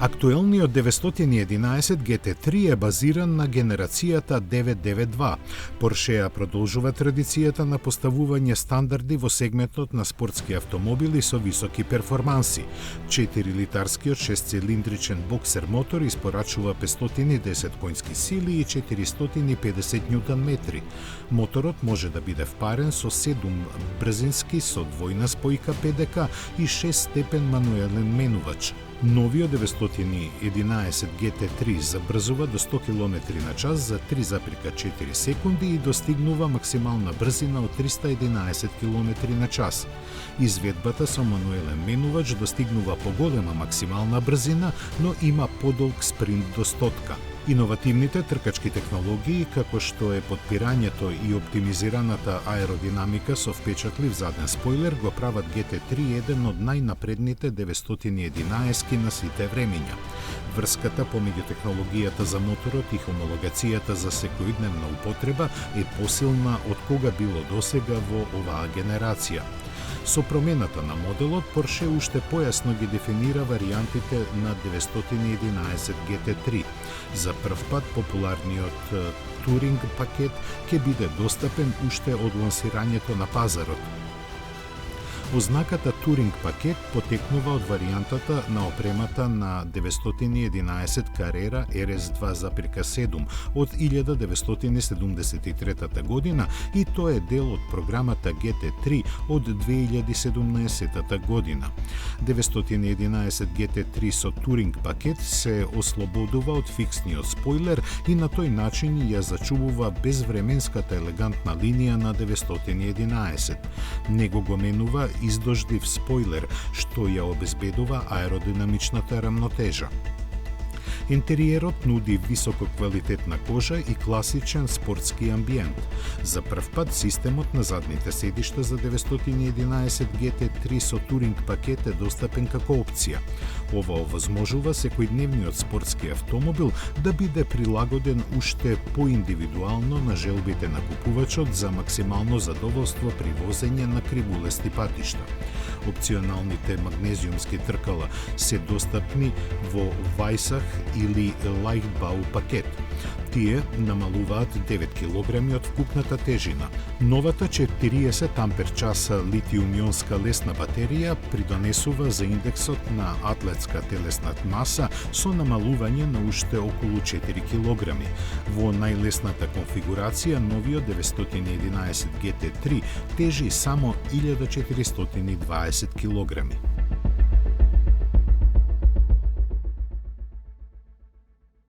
Актуелниот 911 GT3 е базиран на генерацијата 992. Porsche ја продолжува традицијата на поставување стандарди во сегментот на спортски автомобили со високи перформанси. 4-литарскиот 6-цилиндричен боксер мотор испорачува 510 конски сили и 450 ньютон-метри. Моторот може да биде впарен со 7 брзински со двојна спојка ПДК и 6-степен мануелен менувач. Новиот 911 GT3 забрзува до 100 км на час за 3,4 секунди и достигнува максимална брзина од 311 км на час. Изведбата со мануелен менувач достигнува поголема максимална брзина, но има подолг спринт до стотка. Иновативните тркачки технологии, како што е подпирањето и оптимизираната аеродинамика со впечатлив заден спойлер, го прават GT3 еден од најнапредните 911 на сите времиња. Врската помеѓу технологијата за моторот и хомологацијата за секојдневна употреба е посилна од кога било досега во оваа генерација. Со промената на моделот, Porsche уште појасно ги дефинира варијантите на 911 GT3. За прв пат популарниот Touring пакет ќе биде достапен уште од лансирањето на пазарот. Ознаката Touring пакет потекнува од варијантата на опремата на 911 Carrera RS 2.7 од 1973 година и тоа е дел од програмата GT3 од 2017 година. 911 GT3 со Touring пакет се ослободува од фиксниот спойлер и на тој начин ја зачувува безвременската елегантна линија на 911. Него го менува издождив спойлер, што ја обезбедува аеродинамичната рамнотежа. Интериерот нуди висококвалитетна кожа и класичен спортски амбиент. За прв пат системот на задните седишта за 911 GT3 со Touring пакет е достапен како опција. Ова овозможува секојдневниот спортски автомобил да биде прилагоден уште поиндивидуално на желбите на купувачот за максимално задоволство при возење на кривулести патишта. Опционалните магнезиумски тркала се достапни во Weissach или Leichtbau пакет. Тие намалуваат 9 кг од вкупната тежина. Новата 40 амперчаса литиум-ионска лесна батерија придонесува за индексот на атлетска телесна маса со намалување на уште околу 4 кг. Во најлесната конфигурација новиот 911 GT3 тежи само 1420 кг.